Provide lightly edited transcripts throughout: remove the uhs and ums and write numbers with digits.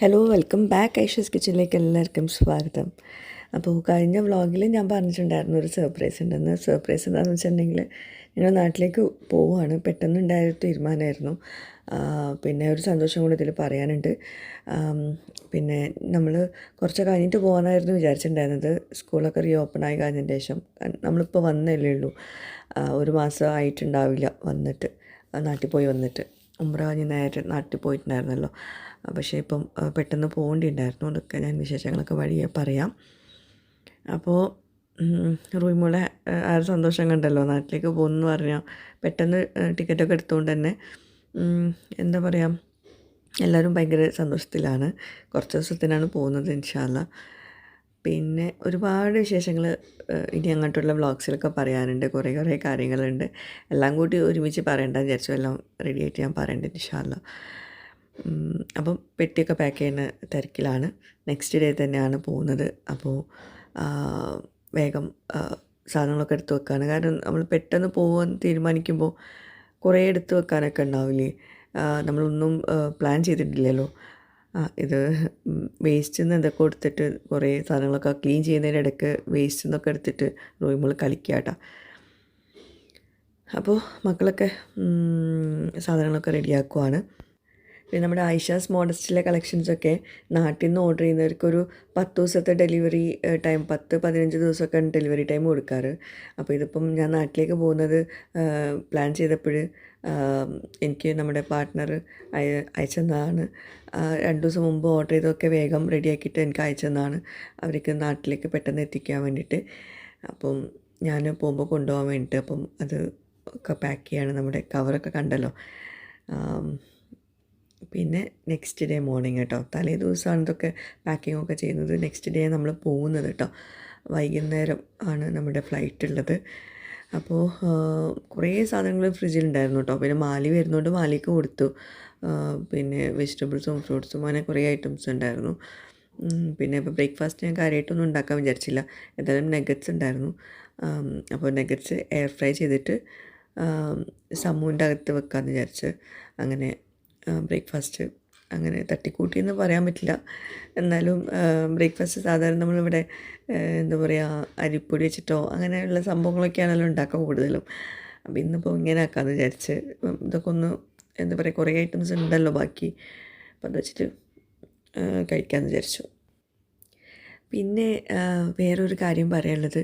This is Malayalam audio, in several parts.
ഹലോ വെൽക്കം ബാക്ക് ഐഷസ് കിച്ചണിലേക്ക് എല്ലാവർക്കും സ്വാഗതം. അപ്പോൾ കഴിഞ്ഞ വ്ളോഗിൽ ഞാൻ പറഞ്ഞിട്ടുണ്ടായിരുന്നു ഒരു സർപ്രൈസ് ഉണ്ടെന്ന്. സർപ്രൈസ് എന്താണെന്ന് വെച്ചിട്ടുണ്ടെങ്കിൽ ഞങ്ങൾ നാട്ടിലേക്ക് പോവുകയാണ്. പെട്ടെന്നുണ്ടായൊരു തീരുമാനമായിരുന്നു. പിന്നെ ഒരു സന്തോഷം കൂടി ഇതിൽ പറയാനുണ്ട്. പിന്നെ നമ്മൾ കുറച്ച് കഴിഞ്ഞിട്ട് പോകാനായിരുന്നു വിചാരിച്ചിട്ടുണ്ടായിരുന്നത്. സ്കൂളൊക്കെ റീ ഓപ്പൺ ആയി കഴിഞ്ഞതിന് ശേഷം. നമ്മളിപ്പോൾ വന്നല്ലേ ഉള്ളൂ, ഒരു മാസം ആയിട്ടുണ്ടാവില്ല വന്നിട്ട്, നാട്ടിൽ പോയി വന്നിട്ട്. ഉംറ കഴിഞ്ഞ് നേരെ നാട്ടിൽ പോയിട്ടുണ്ടായിരുന്നല്ലോ. പക്ഷേ ഇപ്പം പെട്ടെന്ന് പോകേണ്ടിയുണ്ടായിരുന്നു. അതൊക്കെ ഞാൻ വിശേഷങ്ങളൊക്കെ വഴിയെ പറയാം. അപ്പോൾ റൂമിലെ ആ ഒരു സന്തോഷം കണ്ടല്ലോ, നാട്ടിലേക്ക് പോകുമെന്ന് പറഞ്ഞാൽ പെട്ടെന്ന് ടിക്കറ്റൊക്കെ എടുത്തുകൊണ്ട് തന്നെ എന്താ പറയുക, എല്ലാവരും ഭയങ്കര സന്തോഷത്തിലാണ്. കുറച്ച് ദിവസത്തിനാണ് പോകുന്നത് ഇൻഷാ അല്ലാ. പിന്നെ ഒരുപാട് വിശേഷങ്ങൾ ഇനി അങ്ങോട്ടുള്ള വ്ളോഗ്സിലൊക്കെ പറയാനുണ്ട്. കുറേ കാര്യങ്ങളുണ്ട്. എല്ലാം കൂടി ഒരുമിച്ച് പറയേണ്ടെന്ന് വിചാരിച്ചു. എല്ലാം റെഡി ആയിട്ട് ഞാൻ പറയേണ്ടത് ഇൻഷാ അല്ലാ. അപ്പം പെട്ടിയൊക്കെ പാക്ക് ചെയ്യുന്ന തിരക്കിലാണ്. നെക്സ്റ്റ് ഡേ തന്നെയാണ് പോകുന്നത്. അപ്പോൾ വേഗം സാധനങ്ങളൊക്കെ എടുത്ത് വെക്കുകയാണ്. കാരണം നമ്മൾ പെട്ടെന്ന് പോകാൻ തീരുമാനിക്കുമ്പോൾ കുറേ എടുത്ത് വെക്കാനൊക്കെ ഉണ്ടാവില്ലേ. നമ്മളൊന്നും പ്ലാൻ ചെയ്തിട്ടില്ലല്ലോ. ഇത് വേസ്റ്റിൽ നിന്ന് എന്തൊക്കെ കൊടുത്തിട്ട് കുറേ സാധനങ്ങളൊക്കെ ക്ലീൻ ചെയ്യുന്നതിൻ്റെ ഇടയ്ക്ക് വേസ്റ്റിൽ നിന്നൊക്കെ എടുത്തിട്ട് റൂമിൽ കളിക്കുക കേട്ടോ. അപ്പോൾ മക്കളൊക്കെ സാധനങ്ങളൊക്കെ റെഡിയാക്കുവാണ്. പിന്നെ നമ്മുടെ ഐഷാസ് മോഡസ്റ്റിലെ കളക്ഷൻസൊക്കെ നാട്ടിൽ നിന്ന് ഓർഡർ ചെയ്യുന്നവർക്കൊരു 10 ദിവസത്തെ ഡെലിവറി ടൈം, 10-15 ദിവസമൊക്കെയാണ് ഡെലിവറി ടൈം കൊടുക്കാറ്. അപ്പോൾ ഇതിപ്പം ഞാൻ നാട്ടിലേക്ക് പോകുന്നത് പ്ലാൻ ചെയ്തപ്പോൾ എനിക്ക് നമ്മുടെ പാർട്ട്ണർ അയച്ചെന്നതാണ്. 2 ദിവസം മുമ്പ് ഓർഡർ ചെയ്തൊക്കെ വേഗം റെഡിയാക്കിയിട്ട് എനിക്ക് അയച്ചെന്നാണ്, അവർക്ക് നാട്ടിലേക്ക് പെട്ടെന്ന് എത്തിക്കാൻ വേണ്ടിയിട്ട്. അപ്പം ഞാൻ പോകുമ്പോൾ കൊണ്ടുപോകാൻ വേണ്ടിയിട്ട് അപ്പം അത് ഒക്കെ പാക്ക് ചെയ്യാണ്. നമ്മുടെ കവറൊക്കെ കണ്ടല്ലോ. പിന്നെ നെക്സ്റ്റ് ഡേ മോർണിംഗ് കേട്ടോ, തലേ ദിവസമാണ് ഇതൊക്കെ പാക്കിങ്ങൊക്കെ ചെയ്യുന്നത്. നെക്സ്റ്റ് ഡേ നമ്മൾ പോകുന്നത് കേട്ടോ. വൈകുന്നേരം ആണ് നമ്മുടെ ഫ്ലൈറ്റ് ഉള്ളത്. അപ്പോൾ കുറേ സാധനങ്ങൾ ഫ്രിഡ്ജിലുണ്ടായിരുന്നു കേട്ടോ. പിന്നെ മാലി വരുന്നതുകൊണ്ട് മാലിക്ക് കൊടുത്തു. പിന്നെ വെജിറ്റബിൾസും ഫ്രൂട്ട്സും അങ്ങനെ കുറേ ഐറ്റംസ് ഉണ്ടായിരുന്നു. പിന്നെ ഇപ്പോൾ ബ്രേക്ക്ഫാസ്റ്റ് ഞാൻ കാര്യമായിട്ടൊന്നും ഉണ്ടാക്കാൻ വിചാരിച്ചില്ല. ഏതായാലും നെഗറ്റ്സ് ഉണ്ടായിരുന്നു. അപ്പോൾ നെഗറ്റ്സ് എയർ ഫ്രൈ ചെയ്തിട്ട് സമൂൻ്റെ അകത്ത് വെക്കാമെന്ന് വിചാരിച്ച് അങ്ങനെ ബ്രേക്ക്ഫാസ്റ്റ് അങ്ങനെ തട്ടിക്കൂട്ടിയെന്ന് പറയാൻ പറ്റില്ല. എന്നാലും ബ്രേക്ക്ഫാസ്റ്റ് സാധാരണ നമ്മളിവിടെ എന്താ പറയുക, അരിപ്പൊടി വെച്ചിട്ടോ അങ്ങനെയുള്ള സംഭവങ്ങളൊക്കെയാണല്ലോ ഉണ്ടാക്കുക കൂടുതലും. അപ്പോൾ ഇന്നിപ്പോൾ ഇങ്ങനെ ആക്കാമെന്ന് വിചാരിച്ച്. ഇതൊക്കെ ഒന്ന് എന്താ പറയുക, കുറേ ഐറ്റംസ് ഉണ്ടല്ലോ ബാക്കി, അപ്പോൾ അത് വെച്ചിട്ട് കഴിക്കാമെന്ന് വിചാരിച്ചു. പിന്നെ വേറൊരു കാര്യം പറയാനുള്ളത്,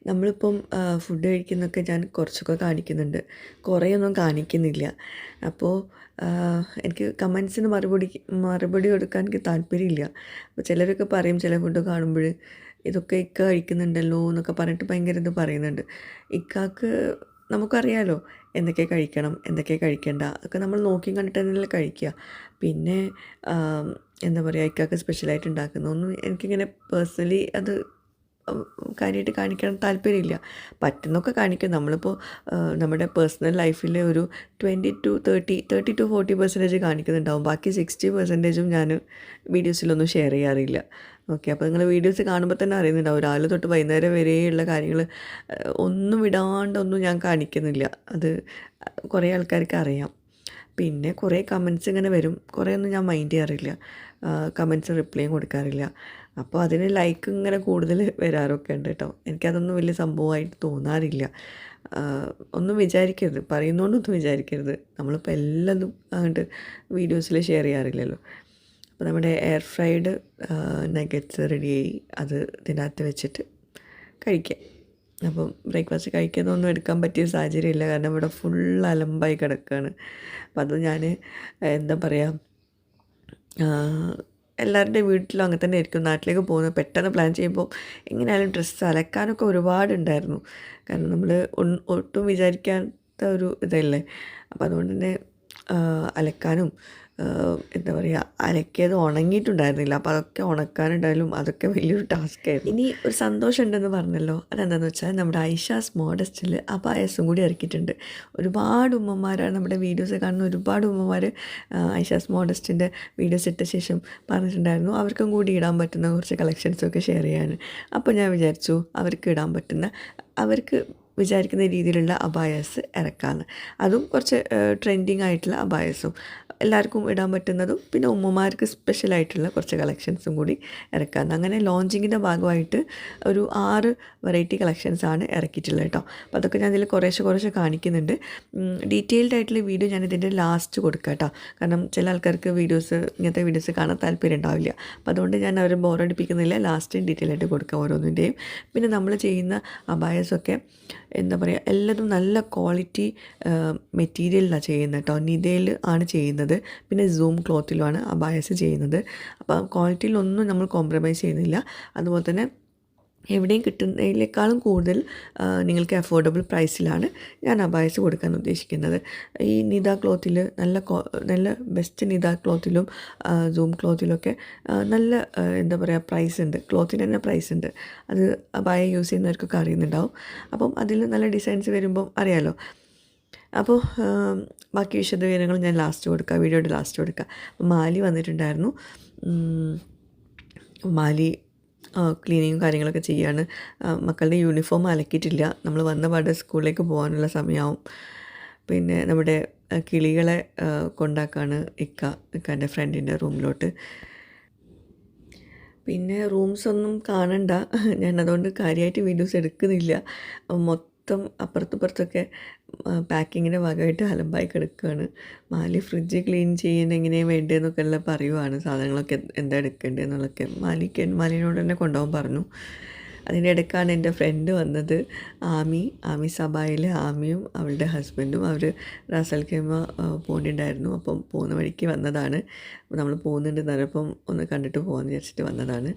നമ്മളിപ്പം ഫുഡ് കഴിക്കുന്നതൊക്കെ ഞാൻ കുറച്ചൊക്കെ കാണിക്കുന്നുണ്ട്, കുറേയൊന്നും കാണിക്കുന്നില്ല. അപ്പോൾ എനിക്ക് കമൻസിന് മറുപടി കൊടുക്കാൻ എനിക്ക് താല്പര്യമില്ല. അപ്പോൾ ചിലരൊക്കെ പറയും ചില ഫുഡ് കാണുമ്പോൾ, ഇതൊക്കെ ഇക്ക കഴിക്കുന്നുണ്ടല്ലോ എന്നൊക്കെ പറഞ്ഞിട്ട് ഭയങ്കര ഇത് പറയുന്നുണ്ട്. ഇക്കാക്ക് നമുക്കറിയാലോ എന്തൊക്കെ കഴിക്കണം എന്തൊക്കെ കഴിക്കേണ്ട ഒക്കെ നമ്മൾ നോക്കി കണ്ടിട്ട് തന്നെയല്ലേ കഴിക്കുക. പിന്നെ എന്താ പറയുക, ഇക്കാക്ക് സ്പെഷ്യലായിട്ട് ഉണ്ടാക്കുന്നതൊന്നും എനിക്കിങ്ങനെ പേഴ്സണലി അത് കാര്യമായിട്ട് കാണിക്കാൻ താല്പര്യമില്ല. പറ്റുന്നൊക്കെ കാണിക്കും. നമ്മളിപ്പോൾ നമ്മുടെ പേഴ്സണൽ ലൈഫിൽ ഒരു 30-40% കാണിക്കുന്നുണ്ടാവും. ബാക്കി 60% ഞാൻ വീഡിയോസിലൊന്നും ഷെയർ ചെയ്യാറില്ല. ഓക്കെ, അപ്പോൾ നിങ്ങൾ വീഡിയോസ് കാണുമ്പോൾ തന്നെ അറിയുന്നുണ്ടാവും, രാവിലെ തൊട്ട് വൈകുന്നേരം വരെയുള്ള കാര്യങ്ങൾ ഒന്നും വിടാണ്ടൊന്നും ഞാൻ കാണിക്കുന്നില്ല. അത് കുറേ ആൾക്കാർക്ക് അറിയാം. പിന്നെ കുറേ കമൻറ്റ്സ് ഇങ്ങനെ വരും, കുറേയൊന്നും ഞാൻ മൈൻഡ് ചെയ്യാറില്ല. കമൻറ്റ്സ് റിപ്ലൈയും കൊടുക്കാറില്ല. അപ്പോൾ അതിന് ലൈക്ക് ഇങ്ങനെ കൂടുതൽ വരാറൊക്കെ ഉണ്ട് കേട്ടോ. എനിക്കതൊന്നും വലിയ സംഭവമായിട്ട് തോന്നാറില്ല. ഒന്നും വിചാരിക്കരുത്, പറയുന്നതുകൊണ്ടൊന്നും വിചാരിക്കരുത്. നമ്മളിപ്പോൾ എല്ലാം അങ്ങോട്ട് വീഡിയോസിൽ ഷെയർ ചെയ്യാറില്ലല്ലോ. അപ്പോൾ നമ്മുടെ എയർ ഫ്രൈഡ് നഗറ്റ്സ് റെഡിയായി, അത് ഇതിനകത്ത് വെച്ചിട്ട് കഴിക്കാം. അപ്പം ബ്രേക്ക്ഫാസ്റ്റ് കഴിക്കുന്നതൊന്നും എടുക്കാൻ പറ്റിയ സാഹചര്യമില്ല, കാരണം ഇവിടെ ഫുൾ അലമ്പായി കിടക്കുകയാണ്. അപ്പം അത് ഞാൻ എന്താ പറയുക, എല്ലാവരുടെയും വീട്ടിലും അങ്ങനെ തന്നെ ആയിരിക്കും. നാട്ടിലേക്ക് പോകുന്നത് പെട്ടെന്ന് പ്ലാൻ ചെയ്യുമ്പോൾ എങ്ങനെയായാലും ഡ്രസ്സ് അലക്കാനൊക്കെ ഒരുപാടുണ്ടായിരുന്നു. കാരണം നമ്മൾ ഒട്ടും വിചാരിക്കാത്ത ഒരു ഇതല്ലേ. അപ്പോൾ അതുകൊണ്ട് തന്നെ അലക്കാനും എന്താ പറയുക, അലക്കിയത് ഉണങ്ങിയിട്ടുണ്ടായിരുന്നില്ല. അപ്പോൾ അതൊക്കെ ഉണക്കാനുണ്ടായാലും അതൊക്കെ വലിയൊരു ടാസ്ക്കായിരുന്നു. ഇനി ഒരു സന്തോഷം ഉണ്ടെന്ന് പറഞ്ഞല്ലോ, അതെന്താണെന്ന് വെച്ചാൽ നമ്മുടെ ഐഷാസ് മോഡസ്റ്റിൽ അബായസും കൂടി ഇറക്കിയിട്ടുണ്ട്. ഒരുപാട് ഉമ്മമാരാണ് നമ്മുടെ വീഡിയോസ് കാണുന്ന ഒരുപാട് ഉമ്മമാർ ഐഷാസ് മോഡസ്റ്റിൻ്റെ വീഡിയോസ് ഇട്ട ശേഷം പറഞ്ഞിട്ടുണ്ടായിരുന്നു അവർക്കും കൂടി ഇടാൻ പറ്റുന്ന കുറച്ച് കളക്ഷൻസൊക്കെ ഷെയർ ചെയ്യാൻ. അപ്പോൾ ഞാൻ വിചാരിച്ചു അവർക്ക് ഇടാൻ പറ്റുന്ന, അവർക്ക് വിചാരിക്കുന്ന രീതിയിലുള്ള അബായസ് ഇറക്കാമെന്ന്. അതും കുറച്ച് ട്രെൻഡിങ് ആയിട്ടുള്ള അബായസും. എല്ലാവർക്കും ഇടാൻ പറ്റുന്നതും പിന്നെ ഉമ്മമാർക്ക് സ്പെഷ്യലായിട്ടുള്ള കുറച്ച് കളക്ഷൻസും കൂടി ഇറക്കാമെന്ന്. അങ്ങനെ ലോഞ്ചിങ്ങിൻ്റെ ഭാഗമായിട്ട് ഒരു 6 വെറൈറ്റി കളക്ഷൻസാണ് ഇറക്കിയിട്ടുള്ളത് കേട്ടോ. അപ്പോൾ അതൊക്കെ ഞാൻ ഇതിൽ കുറേശ്ശെ കാണിക്കുന്നുണ്ട്. ഡീറ്റെയിൽഡ് ആയിട്ടുള്ള വീഡിയോ ഞാൻ ഇതിൻ്റെ ലാസ്റ്റ് കൊടുക്കാം കേട്ടോ. കാരണം ചില ആൾക്കാർക്ക് ഇങ്ങനത്തെ വീഡിയോസ് കാണാൻ താല്പര്യം ഉണ്ടാവില്ല. അപ്പോൾ അതുകൊണ്ട് ഞാൻ അവരെ ബോറടിപ്പിക്കുന്നില്ല, ലാസ്റ്റ് ഡീറ്റെയിൽ ആയിട്ട് കൊടുക്കാം ഓരോന്നിൻ്റെയും. പിന്നെ നമ്മൾ ചെയ്യുന്ന അബായസൊക്കെ എന്താ പറയുക, എല്ലാതും നല്ല ക്വാളിറ്റി മെറ്റീരിയലിലാണ് ചെയ്യുന്നത് കേട്ടോ. നിതയിൽ ആണ് ചെയ്യുന്നത്, പിന്നെ സൂം ക്ലോത്തിലുമാണ് അബായസ് ചെയ്യുന്നത്. അപ്പോൾ ക്വാളിറ്റിയിലൊന്നും നമ്മൾ കോംപ്രമൈസ് ചെയ്യുന്നില്ല. അതുപോലെ തന്നെ എവിടെയും കിട്ടുന്നതിനേക്കാളും കൂടുതൽ നിങ്ങൾക്ക് അഫോർഡബിൾ പ്രൈസിലാണ് ഞാൻ അബായസ് കൊടുക്കാൻ ഉദ്ദേശിക്കുന്നത്. ഈ നിത ക്ലോത്തിൽ നല്ല ബെസ്റ്റ് നിത ക്ലോത്തിലും സൂം ക്ലോത്തിലൊക്കെ നല്ല എന്താ പറയുക പ്രൈസ് ഉണ്ട്, ക്ലോത്തിന് തന്നെ പ്രൈസ് ഉണ്ട്. അത് അബായ യൂസ് ചെയ്യുന്നവർക്കൊക്കെ അറിയുന്നുണ്ടാവും. അപ്പം അതിൽ നല്ല ഡിസൈൻസ് വരുമ്പം അറിയാമല്ലോ. അപ്പോൾ ബാക്കി വിശദവിവരങ്ങൾ ഞാൻ വീഡിയോയുടെ ലാസ്റ്റ് കൊടുക്കാം. അപ്പോൾ മാലി വന്നിട്ടുണ്ടായിരുന്നു. മാലി ക്ലീനിങ്ങും കാര്യങ്ങളൊക്കെ ചെയ്യാണ്. മക്കളുടെ യൂണിഫോം അലക്കിയിട്ടില്ല, നമ്മൾ വന്ന പാടെ സ്കൂളിലേക്ക് പോകാനുള്ള സമയമാവും. പിന്നെ നമ്മുടെ കിളികളെ കൊണ്ടാക്കാണ് ഇക്കാൻ്റെ ഫ്രണ്ടിൻ്റെ റൂമിലോട്ട്. പിന്നെ റൂംസൊന്നും കാണണ്ട, ഞാൻ അതുകൊണ്ട് കാര്യമായിട്ട് വീഡിയോസ് എടുക്കുന്നില്ല. മൊത്തം അപ്പുറത്തും പാക്കിങ്ങിൻ്റെ ഭാഗമായിട്ട് അലമ്പായി കിടക്കുകയാണ്. മാലി ഫ്രിഡ്ജ് ക്ലീൻ ചെയ്യാൻ എങ്ങനെയാണ് വേണ്ടതെന്നൊക്കെ എല്ലാം പറയുവാണ്, സാധനങ്ങളൊക്കെ എന്താ എടുക്കേണ്ടതെന്നുള്ളതൊക്കെ. മാലിനോട് തന്നെ കൊണ്ടുപോകാൻ പറഞ്ഞു. അതിൻ്റെ ഇടയ്ക്കാണ് എൻ്റെ ഫ്രണ്ട് വന്നത്, ആമി സബായിൽ ആമിയും അവളുടെ ഹസ്ബൻഡും. അവർ റാസൽ ഖൈമ പോയിട്ടുണ്ടായിരുന്നു. അപ്പം പോകുന്ന വഴിക്ക് വന്നതാണ്. നമ്മൾ പോകുന്നുണ്ടെന്ന് പറഞ്ഞപ്പം ഒന്ന് കണ്ടിട്ട് പോകാമെന്ന് വിചാരിച്ചിട്ട് വന്നതാണ്.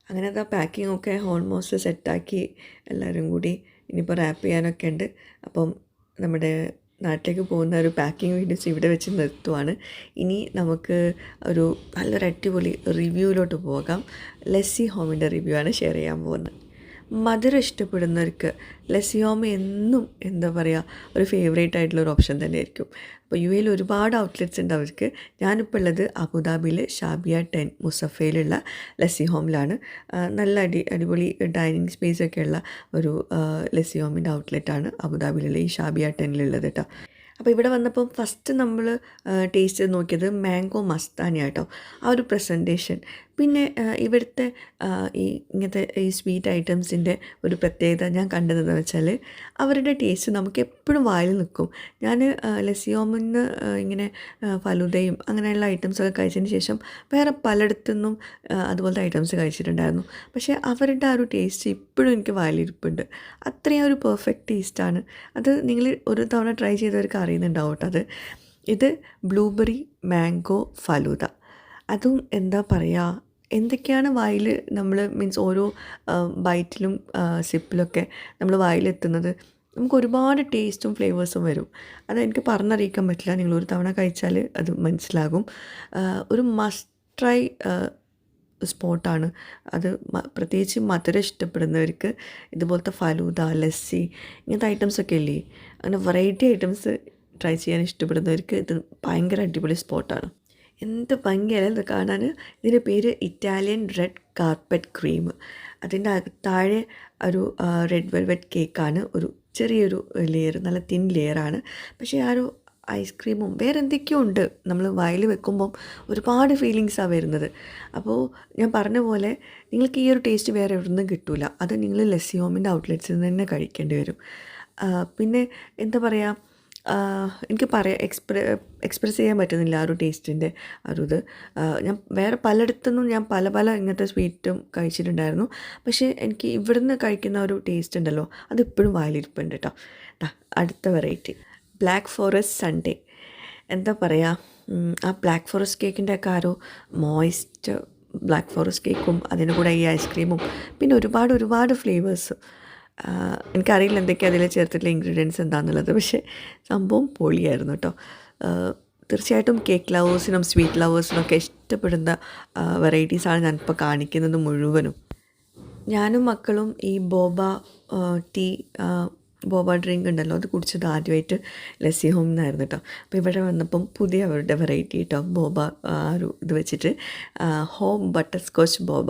അങ്ങനെ അതാ പാക്കിങ്ങൊക്കെ ഓൾമോസ്റ്റ് സെറ്റാക്കി എല്ലാവരും കൂടി. ഇനിയിപ്പോൾ റാപ്പ് ചെയ്യാനൊക്കെ ഉണ്ട്. അപ്പം നമ്മുടെ നാട്ടിലേക്ക് പോകുന്ന ഒരു പാക്കിംഗ് വീഡിയോസ് ഇവിടെ വെച്ച് നിർത്തുവാണ്. ഇനി നമുക്ക് ഒരു നല്ലൊരു അടിപൊളി റിവ്യൂവിലോട്ട് പോകാം. ലെസ്സി ഹോമിൻ്റെ റിവ്യൂ ആണ് ഷെയർ ചെയ്യാൻ പോകുന്നത്. മധുരം ഇഷ്ടപ്പെടുന്നവർക്ക് ലെസ്സി ഹോം എന്നും എന്താ പറയുക ഒരു ഫേവറേറ്റ് ആയിട്ടുള്ളൊരു ഓപ്ഷൻ തന്നെയായിരിക്കും. അപ്പോൾ UAE ഒരുപാട് ഔട്ട്ലെറ്റ്സ് ഉണ്ട് അവർക്ക്. ഞാനിപ്പോൾ ഉള്ളത് അബുദാബിയിൽ ഷാബിയ 10 മുസഫയിലുള്ള ലെസ്സി ഹോമിലാണ്. നല്ല അടിപൊളി ഡൈനിങ് സ്പേസൊക്കെ ഉള്ള ഒരു ലെസ്സി ഹോമിൻ്റെ ഔട്ട്ലെറ്റാണ് അബുദാബിയിലുള്ള ഈ ഷാബിയ 10 കേട്ടോ. അപ്പോൾ ഇവിടെ വന്നപ്പം ഫസ്റ്റ് നമ്മൾ ടേസ്റ്റ് ചെയ്ത് നോക്കിയത് മാംഗോ മസ്താനി കേട്ടോ. ആ ഒരു പ്രസൻറ്റേഷൻ, പിന്നെ ഇവിടുത്തെ ഇങ്ങനത്തെ ഈ സ്വീറ്റ് ഐറ്റംസിൻ്റെ ഒരു പ്രത്യേകത ഞാൻ കണ്ടതെന്ന് വെച്ചാൽ അവരുടെ ടേസ്റ്റ് നമുക്ക് എപ്പോഴും വായിൽ നിൽക്കും. ഞാൻ ലെസ്സിയോമിൽ നിന്ന് ഇങ്ങനെ ഫലൂദയും അങ്ങനെയുള്ള ഐറ്റംസൊക്കെ കഴിച്ചതിന് ശേഷം വേറെ പലയിടത്തുനിന്നും അതുപോലത്തെ ഐറ്റംസ് കഴിച്ചിട്ടുണ്ടായിരുന്നു. പക്ഷേ അവരുടെ ആ ഒരു ടേസ്റ്റ് ഇപ്പോഴും എനിക്ക് വായിലിരിപ്പുണ്ട്. അത്രയും ഒരു പെർഫെക്റ്റ് ടേസ്റ്റാണ്. അത് നിങ്ങൾ ഒരു തവണ ട്രൈ ചെയ്തവർക്ക് അറിയുന്നുണ്ടാവും കേട്ടോ. ഇത് ബ്ലൂബെറി മാംഗോ ഫലൂദ. അതും എന്താ പറയുക, എന്തൊക്കെയാണ് വായിൽ നമ്മൾ മീൻസ് ഓരോ ബൈറ്റിലും സിപ്പിലൊക്കെ നമ്മൾ വായിലെത്തുന്നത്. നമുക്ക് ഒരുപാട് ടേസ്റ്റും ഫ്ലേവേഴ്സും വരും. അത് എനിക്ക് പറഞ്ഞറിയിക്കാൻ പറ്റില്ല, നിങ്ങൾ ഒരു തവണ കഴിച്ചാൽ അത് മനസ്സിലാകും. ഒരു മസ്റ്റ് ട്രൈ സ്പോട്ടാണ് അത്. പ്രത്യേകിച്ച് മധുരം ഇഷ്ടപ്പെടുന്നവർക്ക് ഇതുപോലത്തെ ഫലൂദ, ലസ്സി ഇങ്ങനത്തെ ഐറ്റംസൊക്കെ ഇല്ലേ, അങ്ങനെ വെറൈറ്റി ഐറ്റംസ് ട്രൈ ചെയ്യാൻ ഇഷ്ടപ്പെടുന്നവർക്ക് ഇത് ഭയങ്കര അടിപൊളി സ്പോട്ടാണ്. എന്ത് ഭംഗിയല്ല ഇത് കാണാൻ. ഇതിൻ്റെ പേര് ഇറ്റാലിയൻ റെഡ് കാർപ്പറ്റ് ക്രീം. അതിൻ്റെ താഴെ ഒരു റെഡ് വെൽവെറ്റ് കേക്കാണ്, ഒരു ചെറിയൊരു ലെയർ, നല്ല തിൻ ലെയറാണ്. പക്ഷേ ആ ഒരു ഐസ്ക്രീമും വേറെ എന്തൊക്കെയോ ഉണ്ട്, നമ്മൾ വായിൽ വെക്കുമ്പം ഒരുപാട് ഫീലിങ്സാണ് വരുന്നത്. അപ്പോൾ ഞാൻ പറഞ്ഞ പോലെ നിങ്ങൾക്ക് ഈ ഒരു ടേസ്റ്റ് വേറെ എവിടെ നിന്നും കിട്ടില്ല. അത് നിങ്ങൾ ലെസ്സി ഹോമിൻ്റെ ഔട്ട്ലെറ്റ്സിൽ നിന്ന് തന്നെ കഴിക്കേണ്ടി വരും. പിന്നെ എന്താ പറയുക, എനിക്ക് എക്സ്പ്രസ് ചെയ്യാൻ പറ്റുന്നില്ല ആ ഒരു ടേസ്റ്റിൻ്റെ ഒരു ഞാൻ വേറെ പലയിടത്തുനിന്നും ഞാൻ പല ഇങ്ങനത്തെ സ്വീറ്റും കഴിച്ചിട്ടുണ്ടായിരുന്നു. പക്ഷേ എനിക്ക് ഇവിടുന്ന് കഴിക്കുന്ന ഒരു ടേസ്റ്റ് ഉണ്ടല്ലോ, അതിപ്പോഴും വായിലിരിപ്പുണ്ട് കേട്ടോ. അടുത്ത വെറൈറ്റി ബ്ലാക്ക് ഫോറസ്റ്റ് സൺഡേ. എന്താ പറയുക, ആ ബ്ലാക്ക് ഫോറസ്റ്റ് കേക്കിൻ്റെ ഒക്കെ ആ ഒരു മോയിസ്റ്റ് ബ്ലാക്ക് ഫോറസ്റ്റ് കേക്കും അതിൻ്റെ കൂടെ ഈ ഐസ്ക്രീമും പിന്നെ ഒരുപാട് ഫ്ലേവേഴ്സ്. എനിക്കറിയില്ല എന്തൊക്കെയാണ് അതിൽ ചേർത്തിട്ടുള്ള ഇൻഗ്രീഡിയൻസ് എന്താണെന്നുള്ളത്, പക്ഷേ സംഭവം പൊളിയായിരുന്നു കേട്ടോ. തീർച്ചയായിട്ടും കേക്ക് ലവേഴ്സിനും സ്വീറ്റ് ലവേഴ്സിനൊക്കെ ഇഷ്ടപ്പെടുന്ന വെറൈറ്റീസാണ് ഞാനിപ്പോൾ കാണിക്കുന്നത് മുഴുവനും. ഞാനും മക്കളും ഈ ബോബ ഡ്രിങ്ക് ഉണ്ടല്ലോ, അത് കുടിച്ചത് ആദ്യമായിട്ട് ലെസ്സി ഹോം എന്നായിരുന്നു കേട്ടോ. അപ്പോൾ ഇവിടെ വന്നപ്പം പുതിയ അവരുടെ വെറൈറ്റി കേട്ടോ, ബോബ ഒരു ഇത് വെച്ചിട്ട് ഹോം ബട്ടർ സ്കോച്ച് ബോബ.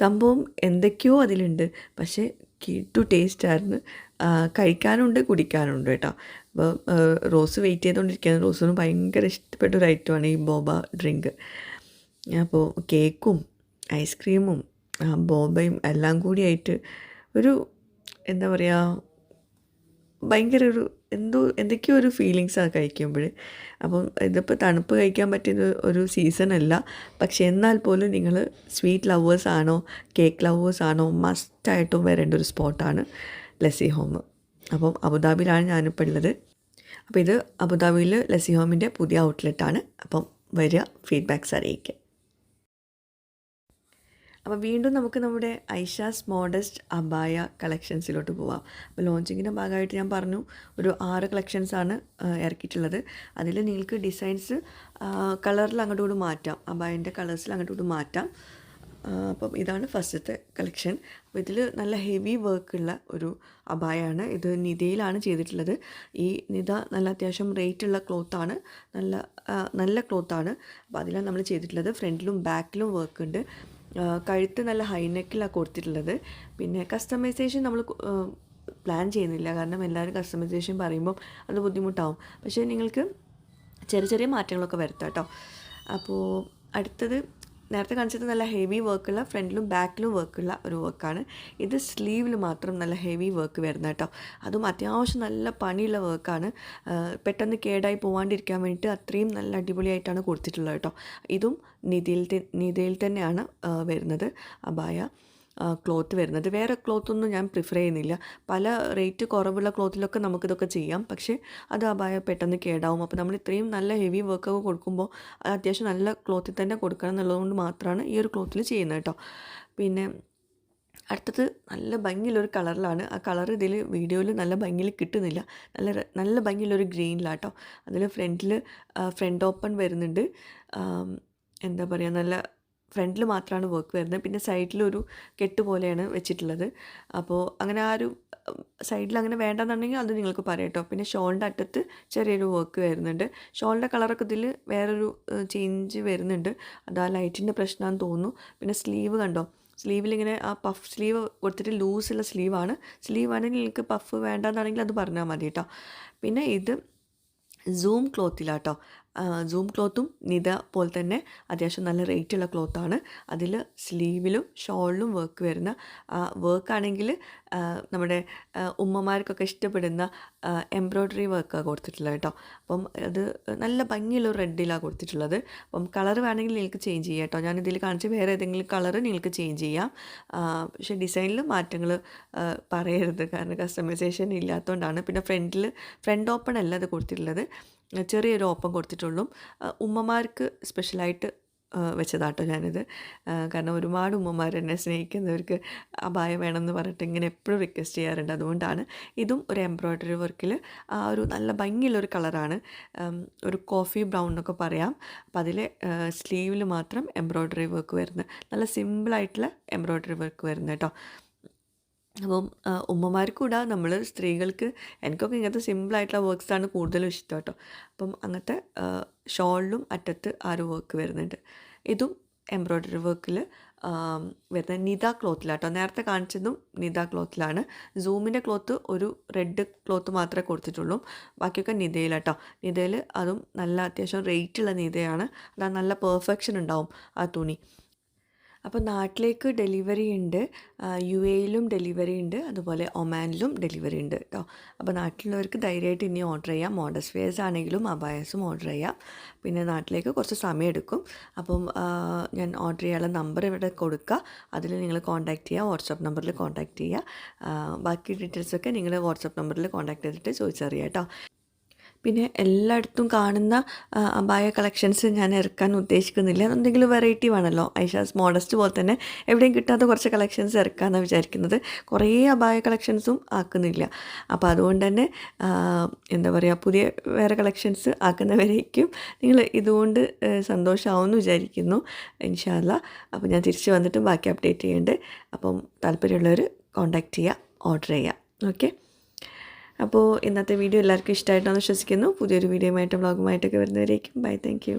സംഭവം എന്തൊക്കെയോ അതിലുണ്ട്, പക്ഷേ കിട്ടു ടേസ്റ്റായിരുന്നു. കഴിക്കാനുണ്ട് കുടിക്കാനുണ്ട് കേട്ടോ. അപ്പോൾ റോസ് വെയിറ്റ് ചെയ്തുകൊണ്ടിരിക്കുകയാണ്. റോസിന് ഭയങ്കര ഇഷ്ടപ്പെട്ട ഒരു ഐറ്റമാണ് ഈ ബോബ ഡ്രിങ്ക്. അപ്പോൾ കേക്കും ഐസ്ക്രീമും ബോബയും എല്ലാം കൂടിയായിട്ട് ഒരു എന്താ പറയുക, ഭയങ്കര ഒരു എന്തൊക്കെയോ ഒരു ഫീലിങ്സാണ് കഴിക്കുമ്പോൾ. അപ്പം ഇതിപ്പോൾ തണുപ്പ് കഴിക്കാൻ പറ്റിയ ഒരു സീസണല്ല, പക്ഷെ എന്നാൽ പോലും നിങ്ങൾ സ്വീറ്റ് ലവേഴ്സ് ആണോ കേക്ക് ലവേഴ്സ് ആണോ മസ്റ്റായിട്ടും വരേണ്ട ഒരു സ്പോട്ടാണ് ലസ്സി ഹോം. അപ്പം അബുദാബിയിലാണ് ഞാനിപ്പോൾ ഉള്ളത്. അപ്പോൾ ഇത് അബുദാബിയിൽ ലസ്സി ഹോമിൻ്റെ പുതിയ ഔട്ട്ലെറ്റാണ്. അപ്പം വരിക, ഫീഡ്ബാക്ക്സ് അറിയിക്കുക. അപ്പോൾ വീണ്ടും നമുക്ക് നമ്മുടെ ഐഷാസ് മോഡസ്റ്റ് അബായ കളക്ഷൻസിലോട്ട് പോവാം. അപ്പോൾ ലോഞ്ചിങ്ങിൻ്റെ ഭാഗമായിട്ട് ഞാൻ പറഞ്ഞു ഒരു 6 കളക്ഷൻസാണ് ഇറക്കിയിട്ടുള്ളത്. അതിൽ നിങ്ങൾക്ക് ഡിസൈൻസ് കളറിൽ അങ്ങോട്ടും ഇങ്ങോട്ടും മാറ്റാം, അബായൻ്റെ കളേഴ്സിൽ അങ്ങോട്ടും ഇങ്ങോട്ടും മാറ്റാം. അപ്പം ഇതാണ് ഫസ്റ്റത്തെ കളക്ഷൻ. അപ്പോൾ ഇതിൽ നല്ല ഹെവി വർക്കുള്ള ഒരു അബായാണ്. ഇത് നിതയിലാണ് ചെയ്തിട്ടുള്ളത്. ഈ നിത നല്ല അത്യാവശ്യം റേറ്റുള്ള ക്ലോത്താണ്, നല്ല ക്ലോത്താണ്. അപ്പോൾ അതിലാണ് നമ്മൾ ചെയ്തിട്ടുള്ളത്. ഫ്രണ്ടിലും ബാക്കിലും വർക്ക് ഉണ്ട്. കഴുത്ത് നല്ല ഹൈനെക്കിലാണ് കൊടുത്തിട്ടുള്ളത്. പിന്നെ കസ്റ്റമൈസേഷൻ നമ്മൾ പ്ലാൻ ചെയ്യുന്നില്ല, കാരണം എല്ലാവരും കസ്റ്റമൈസേഷൻ പറയുമ്പം അത് ബുദ്ധിമുട്ടാവും. പക്ഷേ നിങ്ങൾക്ക് ചെറിയ മാറ്റങ്ങളൊക്കെ വരുത്താം കേട്ടോ. അപ്പോൾ അടുത്തത് നേരത്തെ കാണിച്ചത് നല്ല ഹെവി വർക്കുള്ള ഫ്രണ്ടിലും ബാക്കിലും വർക്കുള്ള ഒരു വർക്കാണ്. ഇത് സ്ലീവിൽ മാത്രം നല്ല ഹെവി വർക്ക് വരുന്നത് കേട്ടോ. അതും അത്യാവശ്യം നല്ല പണിയുള്ള വർക്കാണ്. പെട്ടെന്ന് കേടായി പോകാണ്ടിരിക്കാൻ വേണ്ടിയിട്ട് അത്രയും നല്ല അടിപൊളിയായിട്ടാണ് കൊടുത്തിട്ടുള്ളത് കേട്ടോ. ഇതും നിതയിൽ തന്നെയാണ് വരുന്നത് അബായ ക്ലോത്ത് വരുന്നത്. വേറെ ക്ലോത്തൊന്നും ഞാൻ പ്രിഫർ ചെയ്യുന്നില്ല. പല റേറ്റ് കുറവുള്ള ക്ലോത്തിലൊക്കെ നമുക്കിതൊക്കെ ചെയ്യാം, പക്ഷേ അത് അബായ പെട്ടെന്ന് കേടാവും. അപ്പോൾ നമ്മൾ ഇത്രയും നല്ല ഹെവി വർക്കൊക്കെ കൊടുക്കുമ്പോൾ അത് അത്യാവശ്യം നല്ല ക്ലോത്തിൽ തന്നെ കൊടുക്കണം എന്നുള്ളതുകൊണ്ട് മാത്രമാണ് ഈ ഒരു ക്ലോത്തിൽ ചെയ്യുന്നത് കേട്ടോ. പിന്നെ അടുത്തത് നല്ല ഭംഗിയുള്ളൊരു കളറിലാണ്. ആ കളർ ഇതിൽ വീഡിയോയിൽ നല്ല ഭംഗിയിൽ കിട്ടുന്നില്ല. നല്ല ഭംഗിയുള്ളൊരു ഗ്രീനിലാട്ടോ. അതിൽ ഫ്രണ്ട് ഓപ്പൺ വരുന്നുണ്ട്. എന്താ പറയുക, നല്ല ഫ്രണ്ടിൽ മാത്രമാണ് വർക്ക് വരുന്നത്. പിന്നെ സൈഡിലൊരു കെട്ട് പോലെയാണ് വെച്ചിട്ടുള്ളത്. അപ്പോൾ അങ്ങനെ ആ ഒരു സൈഡിൽ അങ്ങനെ വേണ്ടെന്നുണ്ടെങ്കിൽ അത് നിങ്ങൾക്ക് പറയാം കേട്ടോ. പിന്നെ ഷോളിൻ്റെ അറ്റത്ത് ചെറിയൊരു വർക്ക് വരുന്നുണ്ട്. ഷോളിൻ്റെ കളറൊക്കെ ഇതിൽ വേറൊരു ചേഞ്ച് വരുന്നുണ്ട്. അത് ആ ലൈറ്റിൻ്റെ പ്രശ്നമാണെന്ന് തോന്നുന്നു. പിന്നെ സ്ലീവ് കണ്ടോ, സ്ലീവിലിങ്ങനെ ആ പഫ് സ്ലീവ് കൊടുത്തിട്ട് ലൂസുള്ള സ്ലീവാണെങ്കിൽ നിങ്ങൾക്ക് പഫ് വേണ്ടെന്നാണെങ്കിൽ അത് പറഞ്ഞാൽ മതി കേട്ടോ. പിന്നെ ഇത് സൂം ക്ലോത്തിലാട്ടോ. സൂം ക്ലോത്തും നിത പോലെ തന്നെ അത്യാവശ്യം നല്ല റേറ്റുള്ള ക്ലോത്താണ്. അതിൽ സ്ലീവിലും ഷോളിലും വർക്ക് വരുന്ന വർക്കാണെങ്കിൽ നമ്മുടെ ഉമ്മമാർക്കൊക്കെ ഇഷ്ടപ്പെടുന്ന എംബ്രോയ്ഡറി വർക്കാണ് കൊടുത്തിട്ടുള്ളത് കേട്ടോ. അപ്പം അത് നല്ല ഭംഗിയുള്ള റെഡിലാണ് കൊടുത്തിട്ടുള്ളത്. അപ്പം കളർ വേണമെങ്കിൽ നിങ്ങൾക്ക് ചേഞ്ച് ചെയ്യാം കേട്ടോ. ഞാനിതിൽ കാണിച്ച് വേറെ ഏതെങ്കിലും കളർ നിങ്ങൾക്ക് ചേഞ്ച് ചെയ്യാം. പക്ഷേ ഡിസൈനിൽ മാറ്റങ്ങൾ പറയരുത്, കാരണം കസ്റ്റമൈസേഷൻ ഇല്ലാത്തതുകൊണ്ടാണ്. പിന്നെ ഫ്രണ്ട് ഓപ്പൺ അല്ല അത് കൊടുത്തിട്ടുള്ളത്, ചെറിയൊരു ഓപ്പൺ കൊടുത്തിട്ടുള്ളൂ. ഉമ്മമാർക്ക് സ്പെഷ്യലായിട്ട് വെച്ചതാട്ടോ ഞാനിത്. കാരണം ഒരുപാട് ഉമ്മമാർ എന്നെ സ്നേഹിക്കുന്നവർക്ക് അബായ വേണമെന്ന് പറഞ്ഞിട്ട് ഇങ്ങനെ എപ്പോഴും റിക്വസ്റ്റ് ചെയ്യാറുണ്ട്. അതുകൊണ്ടാണ്. ഇതും ഒരു എംബ്രോയ്ഡറി വർക്കിൽ ഒരു നല്ല ഭംഗിയുള്ളൊരു കളറാണ്, ഒരു കോഫി ബ്രൗൺ എന്നൊക്കെ പറയാം. അപ്പോൾ അതിൽ സ്ലീവിൽ മാത്രം എംബ്രോയ്ഡറി വർക്ക് വരുന്നത്, നല്ല സിമ്പിളായിട്ടുള്ള എംബ്രോയ്ഡറി വർക്ക് വരുന്നത് കേട്ടോ. അപ്പം ഉമ്മമാർക്ക് കൂടെ നമ്മൾ സ്ത്രീകൾക്ക്, എനിക്കൊക്കെ ഇങ്ങനത്തെ സിമ്പിളായിട്ടുള്ള വർക്ക്സാണ് കൂടുതലും ഇഷ്ടം കേട്ടോ. അപ്പം അങ്ങനത്തെ ഷോളിലും അറ്റത്ത് ആ ഒരു വർക്ക് വരുന്നുണ്ട്. ഇതും എംബ്രോയ്ഡറി വർക്കിൽ വരുന്ന നിത ക്ലോത്തിലാട്ടോ. നേരത്തെ കാണിച്ചതും നിത ക്ലോത്തിലാണ്. സൂമിൻ്റെ ക്ലോത്ത് ഒരു റെഡ് ക്ലോത്ത് മാത്രമേ കൊടുത്തിട്ടുള്ളൂ, ബാക്കിയൊക്കെ നിതയിലാട്ടോ. നിതയിൽ അതും നല്ല അത്യാവശ്യം റേറ്റുള്ള നിതയാണ്. അതാ നല്ല പെർഫെക്ഷൻ ഉണ്ടാവും ആ തുണി. അപ്പോൾ നാട്ടിലേക്ക് ഡെലിവറി ഉണ്ട്, UAEയിലും ഡെലിവറി ഉണ്ട്, അതുപോലെ ഒമാനിലും ഡെലിവറി ഉണ്ട് കേട്ടോ. അപ്പോൾ നാട്ടിലുള്ളവർക്ക് ധൈര്യമായിട്ട് ഇനി ഓർഡർ ചെയ്യാം. മോഡസ്റ്റ് വെയേഴ്സ് ആണെങ്കിലും അബായസും ഓർഡർ ചെയ്യാം. പിന്നെ നാട്ടിലേക്ക് കുറച്ച് സമയം എടുക്കും. അപ്പം ഞാൻ ഓർഡർ ചെയ്യാനുള്ള നമ്പർ ഇവിടെ കൊടുക്കുക, അതിൽ നിങ്ങൾ കോൺടാക്റ്റ് ചെയ്യുക, വാട്സപ്പ് നമ്പറിൽ കോൺടാക്റ്റ് ചെയ്യുക. ബാക്കി ഡീറ്റെയിൽസൊക്കെ നിങ്ങൾ വാട്സപ്പ് നമ്പറിൽ കോൺടാക്റ്റ് ചെയ്തിട്ട് ചോദിച്ചറിയാം കേട്ടോ. പിന്നെ എല്ലായിടത്തും കാണുന്ന അബായ കളക്ഷൻസ് ഞാൻ ഇറക്കാൻ ഉദ്ദേശിക്കുന്നില്ല. എന്തെങ്കിലും വെറൈറ്റി വേണമല്ലോ. ഐഷാസ് മോഡസ്റ്റ് പോലെ തന്നെ എവിടെയും കിട്ടാത്ത കുറച്ച് കളക്ഷൻസ് ഇറക്കാമെന്നാണ് വിചാരിക്കുന്നത്. കുറേ അബായ കളക്ഷൻസും ആക്കുന്നില്ല. അപ്പോൾ അതുകൊണ്ട് തന്നെ എന്താ പറയുക, പുതിയ വേറെ കളക്ഷൻസ് ആക്കുന്നവരേക്കും നിങ്ങൾ ഇതുകൊണ്ട് സന്തോഷമാവുമെന്ന് വിചാരിക്കുന്നു, ഇൻഷാ അല്ലാഹ്. അപ്പോൾ ഞാൻ തിരിച്ച് വന്നിട്ട് ബാക്കി അപ്ഡേറ്റ് ചെയ്യുന്നുണ്ട്. അപ്പം താല്പര്യമുള്ളവർ കോൺടാക്റ്റ് ചെയ്യുക, ഓർഡർ ചെയ്യുക. ഓക്കെ. അപ്പോൾ ഇന്നത്തെ വീഡിയോ എല്ലാവർക്കും ഇഷ്ടമായിട്ടാണെന്ന് വിശ്വസിക്കുന്നു. പുതിയൊരു വീഡിയോയുമായിട്ട് വ്ളോഗുമായിട്ടൊക്കെ വരുന്നവരേക്കും ബൈ. Thank you.